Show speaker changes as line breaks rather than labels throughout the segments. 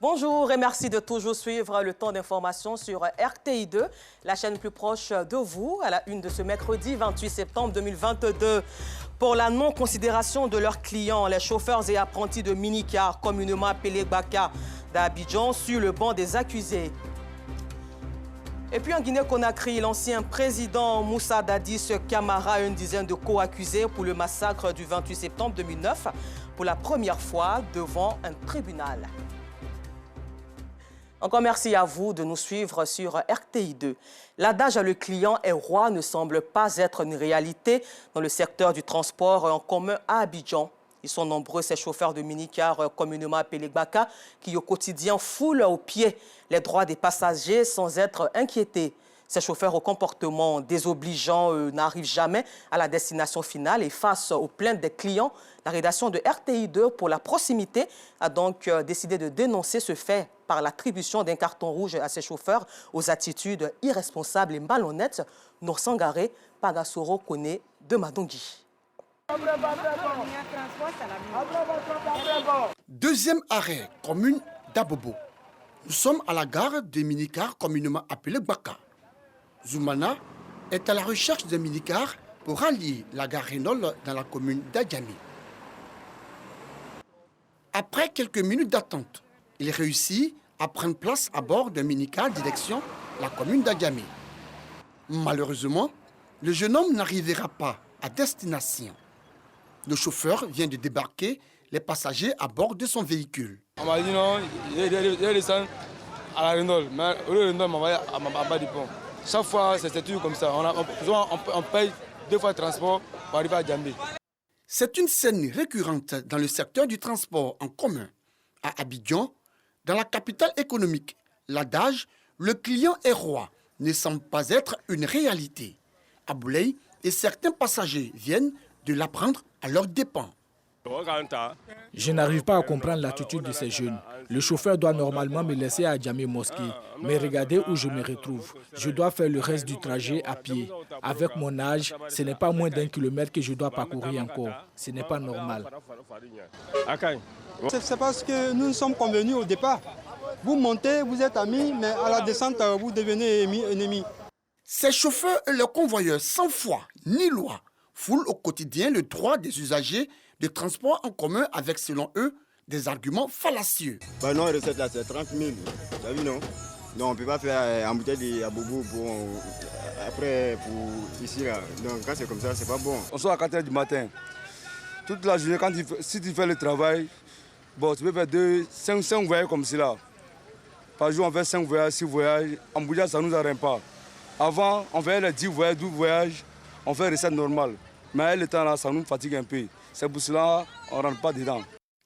Bonjour et merci de toujours suivre le temps d'information sur RTI2, la chaîne plus proche de vous, à la une de ce mercredi 28 septembre 2022. Pour la non-considération de leurs clients, les chauffeurs et apprentis de minicar, communément appelés Baka d'Abidjan, sur le banc des accusés. Et puis en Guinée-Conakry, l'ancien président Moussa Dadis Camara a une dizaine de co-accusés pour le massacre du 28 septembre 2009, pour la première fois devant un tribunal. Encore merci à vous de nous suivre sur RTI2. L'adage « le client est roi » ne semble pas être une réalité dans le secteur du transport en commun à Abidjan. Ils sont nombreux, ces chauffeurs de minicar communément appelés Baka, qui au quotidien foulent aux pieds les droits des passagers sans être inquiétés. Ces chauffeurs au comportement désobligeant n'arrivent jamais à la destination finale et face aux plaintes des clients, la rédaction de RTI2 pour la proximité a donc décidé de dénoncer ce fait par l'attribution d'un carton rouge à ces chauffeurs aux attitudes irresponsables et malhonnêtes. Nour Sangaré, Pagasoro Kone de Madongi.
Deuxième arrêt, commune d'Abobo. Nous sommes à la gare des minicars communément appelés Baka. Zoumana est à la recherche d'un minicar pour rallier la gare Rénol dans la commune d'Adjami. Après quelques minutes d'attente, il réussit à prendre place à bord d'un minicar direction la commune d'Adjami. Malheureusement, le jeune homme n'arrivera pas à destination. Le chauffeur vient de débarquer les passagers à bord de son véhicule.
On m'a dit non, il descend à la Renault, mais au lieu de Renault, on m'a envoyé à bas du pont. Chaque fois, c'est toujours comme ça. On paye 2 fois le transport pour arriver à Djambi.
C'est une scène récurrente dans le secteur du transport en commun. À Abidjan, dans la capitale économique, l'adage « le client est roi » ne semble pas être une réalité. À Boulay, et certains passagers viennent de l'apprendre à leurs dépens.
Je n'arrive pas à comprendre l'attitude de ces jeunes. Le chauffeur doit normalement me laisser à Djamé Mosquée. Mais regardez où je me retrouve. Je dois faire le reste du trajet à pied. Avec mon âge, ce n'est pas moins d'1 kilomètre que je dois parcourir encore. Ce n'est pas normal.
C'est parce que nous sommes convenus au départ. Vous montez, vous êtes amis, mais à la descente, vous devenez ennemis.
Ces chauffeurs et leurs convoyeurs sans foi ni loi foulent au quotidien le droit des usagers de transport en commun avec, selon eux, des arguments fallacieux.
Bah non, la recette là, c'est 30 000. Tu as vu, non? Non, on ne peut pas faire un bouteille à bobo après pour ici là. Donc quand c'est comme ça, c'est pas bon.
On sort à 4 h du matin. Toute la journée, si tu fais le travail, bon, tu peux faire 5 voyages comme cela. Par jour, on fait 5 voyages, 6 voyages. En bouillard, ça ne nous arrête pas. Avant, on faisait les 10 voyages, 12 voyages. On fait recette normale. Mais le temps là, ça nous fatigue un peu. C'est pour cela qu'on ne rentre pas dedans.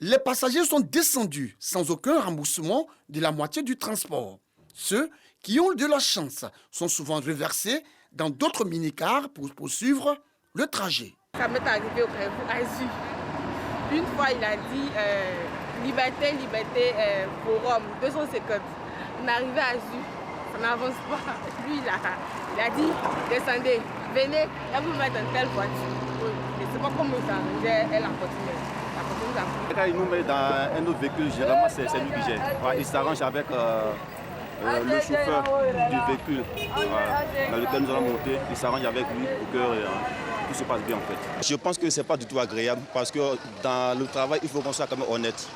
Les passagers sont descendus sans aucun remboursement de la moitié du transport. Ceux qui ont de la chance sont souvent reversés dans d'autres minicars pour poursuivre le trajet.
Ça m'est arrivé au Carrefour Azur. Une fois, il a dit liberté, liberté, forum, 250. On est arrivé à Azur, ça n'avance pas. Lui, il a dit descendez, venez, et vous mettre dans telle voiture. Et c'est pas comme ça, elle a continué.
Quand il nous met dans un autre véhicule, généralement c'est lui qui gère. Il s'arrange avec le chauffeur du véhicule dans lequel nous allons monter. Il s'arrange avec lui pour que tout se passe bien en fait. Je pense que ce n'est pas du tout agréable parce que dans le travail, il faut qu'on soit quand même honnête.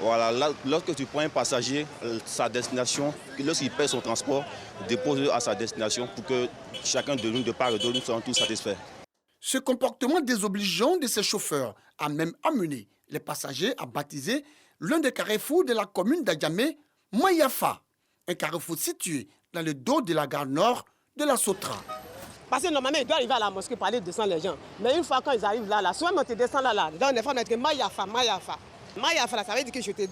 Voilà, lorsque tu prends un passager, sa destination, lorsqu'il paie son transport, dépose à sa destination pour que chacun de nous, de part et d'autre, nous soyons tous satisfaits.
Ce comportement désobligeant de ces chauffeurs a même amené les passagers à baptiser l'un des carrefours de la commune d'Adjamé, Mayafa, un carrefour situé dans le dos de la gare nord de la Sotra.
Parce que normalement, ils doivent arriver à la mosquée pour aller descendre les gens. Mais une fois quand ils arrivent là, soit on te descend là, dans les fois, on a dit Mayafa, Mayafa. Mayafa, là, ça veut dire que j'étais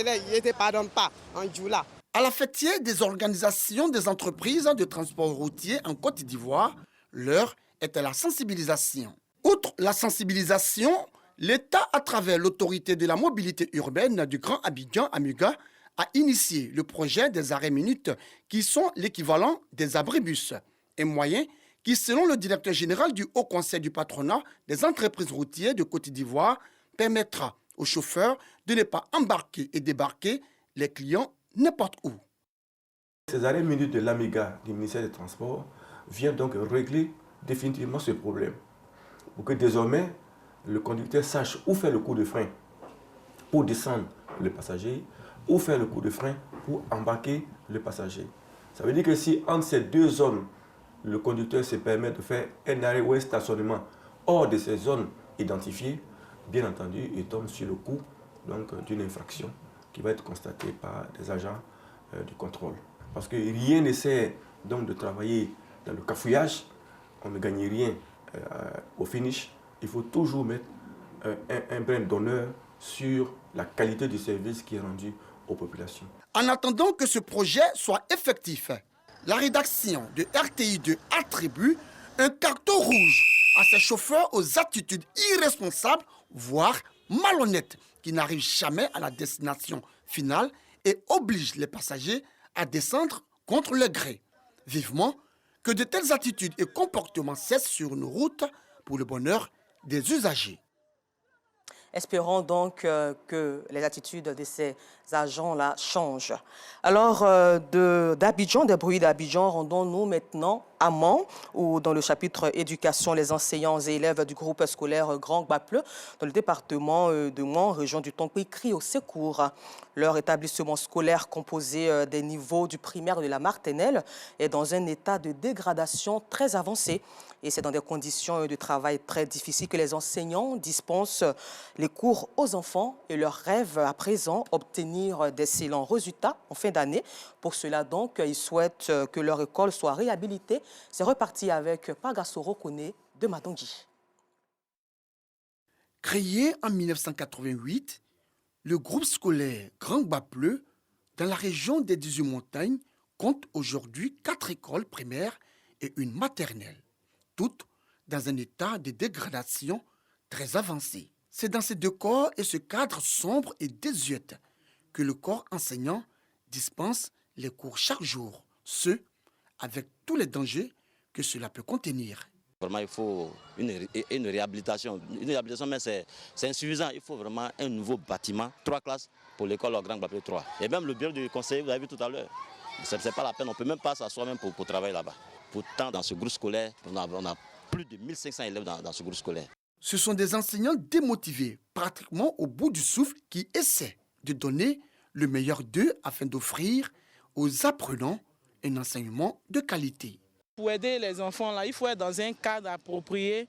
là, il n'était pardonne pas en Djoula.
À la fêtière des organisations des entreprises de transport routier en Côte d'Ivoire, l'heure est à la sensibilisation. Outre la sensibilisation, l'État, à travers l'autorité de la mobilité urbaine du Grand Abidjan, Amuga, a initié le projet des arrêts minutes qui sont l'équivalent des abribus, un moyen qui, selon le directeur général du Haut Conseil du patronat des entreprises routières de Côte d'Ivoire, permettra aux chauffeurs de ne pas embarquer et débarquer les clients n'importe où.
Ces arrêts minutes de l'AMIGA du ministère des Transports viennent donc régler définitivement ce problème. Pour que désormais, le conducteur sache où faire le coup de frein pour descendre le passager, où faire le coup de frein pour embarquer le passager. Ça veut dire que si entre ces deux zones, le conducteur se permet de faire un arrêt ou un stationnement hors de ces zones identifiées, bien entendu, il tombe sur le coup d'une infraction qui va être constatée par des agents du contrôle. Parce que rien ne sert donc de travailler dans le cafouillage, on ne gagne rien au finish. Il faut toujours mettre un brin d'honneur sur la qualité du service qui est rendu aux populations.
En attendant que ce projet soit effectif, la rédaction de RTI2 attribue un carton rouge à ces chauffeurs aux attitudes irresponsables, voire malhonnêtes, qui n'arrivent jamais à la destination finale et obligent les passagers à descendre contre le gré. Vivement que de telles attitudes et comportements cessent sur nos routes pour le bonheur des usagers.
Espérons donc que les attitudes de ces agents-là changent. Alors, d'Abidjan, des bruits d'Abidjan, rendons-nous maintenant à Mans, où dans le chapitre éducation, les enseignants et élèves du groupe scolaire Grand Bapleu, dans le département de Mans, région du Tonkoui, crient au secours. Leur établissement scolaire composé des niveaux du primaire et de la maternelle est dans un état de dégradation très avancé. Et c'est dans des conditions de travail très difficiles que les enseignants dispensent les cours aux enfants et leur rêve à présent obtenir d'excellents résultats en fin d'année. Pour cela donc, ils souhaitent que leur école soit réhabilitée. C'est reparti avec Pagassoro Kone de Matangui.
Créé en 1988, le groupe scolaire Grand Bapleu dans la région des 18 montagnes compte aujourd'hui 4 écoles primaires et une maternelle, toutes dans un état de dégradation très avancé. C'est dans ces deux corps et ce cadre sombre et désuète que le corps enseignant dispense les cours chaque jour, ce avec tous les dangers que cela peut contenir.
Vraiment, il faut une réhabilitation. Une réhabilitation, mais c'est insuffisant. Il faut vraiment un nouveau bâtiment, 3 classes pour l'école Grand Bapleu 3. Et même le bureau du conseiller, vous avez vu tout à l'heure, ce n'est pas la peine, on ne peut même pas s'asseoir même pour travailler là-bas. Pourtant, dans ce groupe scolaire, on a plus de 1500 élèves dans ce groupe scolaire.
Ce sont des enseignants démotivés, pratiquement au bout du souffle, qui essaient de donner le meilleur d'eux afin d'offrir aux apprenants un enseignement de qualité.
Pour aider les enfants, là, il faut être dans un cadre approprié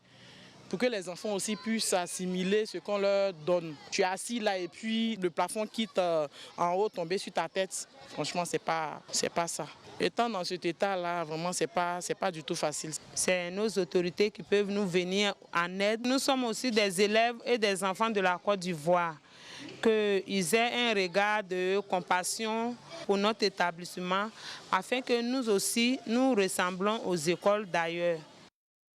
pour que les enfants aussi puissent assimiler ce qu'on leur donne. Tu es assis là et puis le plafond quitte en haut, tomber sur ta tête. Franchement, c'est pas ça. Étant dans cet état-là, vraiment, c'est pas du tout facile.
C'est nos autorités qui peuvent nous venir en aide. Nous sommes aussi des élèves et des enfants de la Côte d'Ivoire. Qu'ils aient un regard de compassion pour notre établissement afin que nous aussi, nous ressemblons aux écoles d'ailleurs.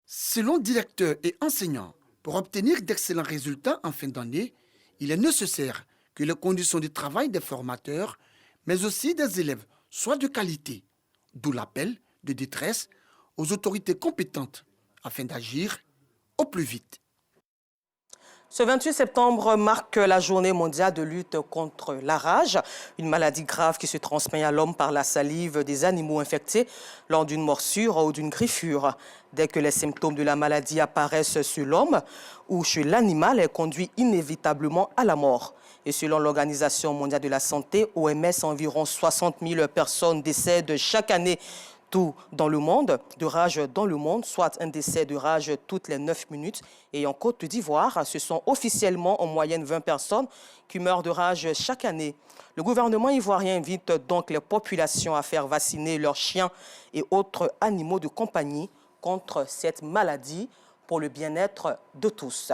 Selon directeurs et enseignants, pour obtenir d'excellents résultats en fin d'année, il est nécessaire que les conditions de travail des formateurs, mais aussi des élèves, soient de qualité. D'où l'appel de détresse aux autorités compétentes afin d'agir au plus vite.
Ce 28 septembre marque la journée mondiale de lutte contre la rage, une maladie grave qui se transmet à l'homme par la salive des animaux infectés lors d'une morsure ou d'une griffure. Dès que les symptômes de la maladie apparaissent sur l'homme ou chez l'animal, elle conduit inévitablement à la mort. Et selon l'Organisation mondiale de la santé, OMS, environ 60 000 personnes décèdent chaque année dans le monde, de rage dans le monde, soit un décès de rage toutes les 9 minutes. Et en Côte d'Ivoire, ce sont officiellement en moyenne 20 personnes qui meurent de rage chaque année. Le gouvernement ivoirien invite donc les populations à faire vacciner leurs chiens et autres animaux de compagnie contre cette maladie pour le bien-être de tous.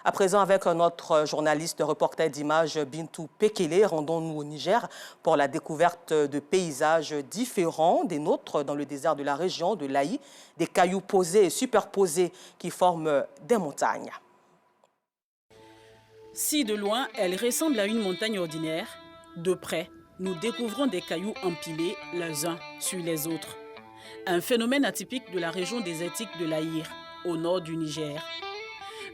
À présent, avec notre journaliste reporter d'images Bintou Pekele, rendons-nous au Niger pour la découverte de paysages différents des nôtres dans le désert de la région de l'Aï, des cailloux posés et superposés qui forment des montagnes.
Si de loin, elle ressemble à une montagne ordinaire, de près, nous découvrons des cailloux empilés les uns sur les autres. Un phénomène atypique de la région désertique de l'Aïr, au nord du Niger.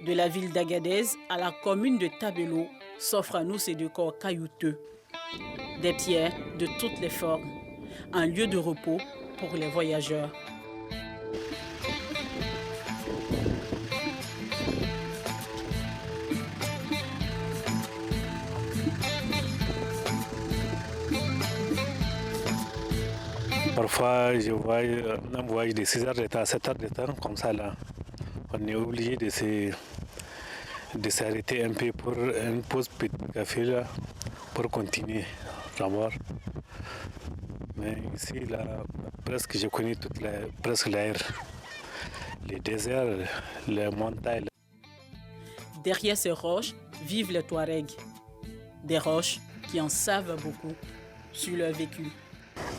De la ville d'Agadez à la commune de Tabello s'offrent à nous ces décors caillouteux. des pierres de toutes les formes, un lieu de repos pour les voyageurs.
Parfois, je vois un voyage de 6 heures de temps, 7 heures de temps, comme ça là. On est obligé de s'arrêter un peu pour une pause petit café là, pour continuer d'abord. Mais ici, là, presque je connais presque l'air, les déserts, les montagnes.
Derrière ces roches vivent les Touaregs, des roches qui en savent beaucoup sur leur vécu.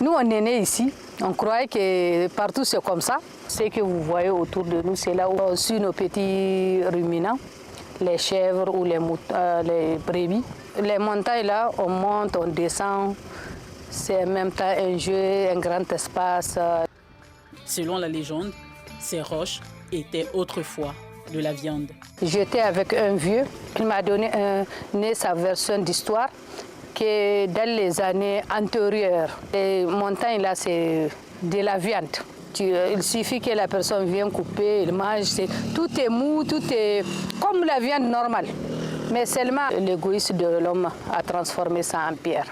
Nous, on est nés ici. On croyait que partout c'est comme ça. Ce que vous voyez autour de nous, c'est là où on suit nos petits ruminants, les chèvres ou les brebis. Les montagnes là, on monte, on descend. C'est en même temps un jeu, un grand espace.
Selon la légende, ces roches étaient autrefois de la viande.
J'étais avec un vieux, il m'a donné sa version d'histoire. Que dans les années antérieures, les montagnes là, c'est de la viande. Il suffit que la personne vienne couper, il mange, tout est mou, tout est comme la viande normale. Mais seulement l'égoïsme de l'homme a transformé ça en pierre.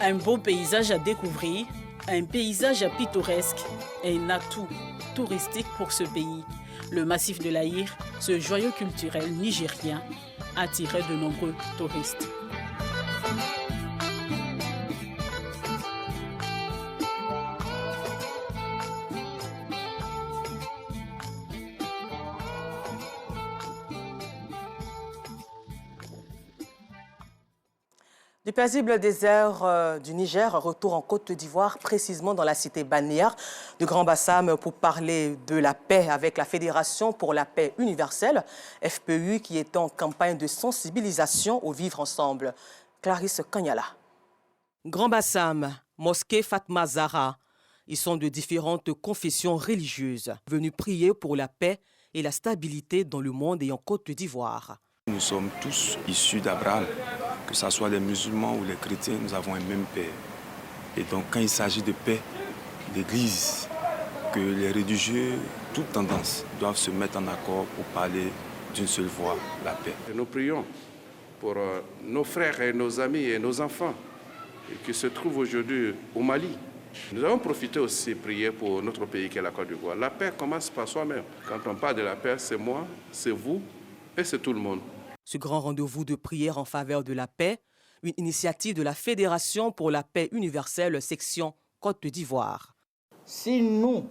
Un beau paysage à découvrir, un paysage pittoresque et un atout touristique pour ce pays. Le massif de l'Aïr, ce joyau culturel nigérien, attirait de nombreux touristes.
Du paisible désert du Niger, retour en Côte d'Ivoire, précisément dans la cité balnéaire du Grand Bassam pour parler de la paix avec la Fédération pour la paix universelle, FPU, qui est en campagne de sensibilisation au vivre ensemble. Clarisse Kanyala. Grand Bassam, mosquée Fatma Zahra. Ils sont de différentes confessions religieuses, venus prier pour la paix et la stabilité dans le monde et en Côte d'Ivoire.
Nous sommes tous issus d'Abraham, que ce soit les musulmans ou les chrétiens, nous avons un même Père. Et donc quand il s'agit de paix, l'Église, que les religieux, toutes tendances, doivent se mettre en accord pour parler d'une seule voix, la paix.
Et nous prions pour nos frères et nos amis et nos enfants qui se trouvent aujourd'hui au Mali. Nous avons profité aussi de prier pour notre pays qui est la Côte d'Ivoire. La paix commence par soi-même. Quand on parle de la paix, c'est moi, c'est vous et c'est tout le monde.
Ce grand rendez-vous de prière en faveur de la paix, une initiative de la Fédération pour la paix universelle, section Côte d'Ivoire.
Si nous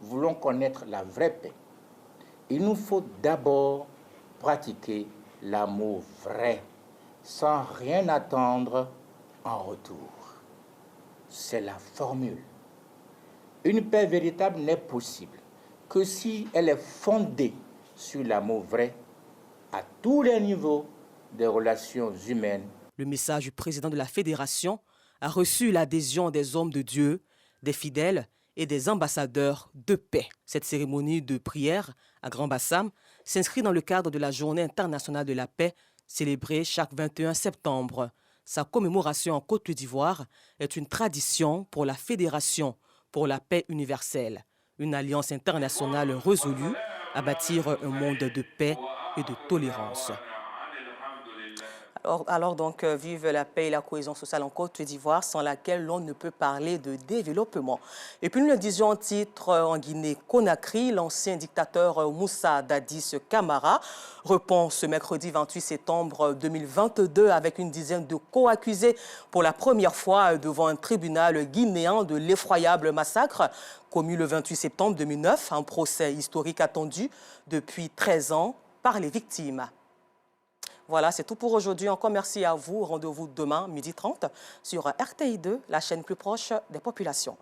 voulons connaître la vraie paix, il nous faut d'abord pratiquer l'amour vrai, sans rien attendre en retour. C'est la formule. Une paix véritable n'est possible que si elle est fondée sur l'amour vrai à tous les niveaux des relations humaines.
Le message du président de la Fédération a reçu l'adhésion des hommes de Dieu, des fidèles et des ambassadeurs de paix. Cette cérémonie de prière à Grand Bassam s'inscrit dans le cadre de la Journée internationale de la paix, célébrée chaque 21 septembre. Sa commémoration en Côte d'Ivoire est une tradition pour la Fédération pour la paix universelle, une alliance internationale résolue à bâtir un monde de paix et de tolérance. Alors donc, vive la paix et la cohésion sociale en Côte d'Ivoire, sans laquelle l'on ne peut parler de développement. Et puis nous le disions en titre, en Guinée-Conakry, l'ancien dictateur Moussa Dadis Camara répond ce mercredi 28 septembre 2022 avec une dizaine de co-accusés pour la première fois devant un tribunal guinéen de l'effroyable massacre commis le 28 septembre 2009, un procès historique attendu depuis 13 ans par les victimes. Voilà, c'est tout pour aujourd'hui. Encore merci à vous. Rendez-vous demain, 12h30, sur RTI2, la chaîne plus proche des populations.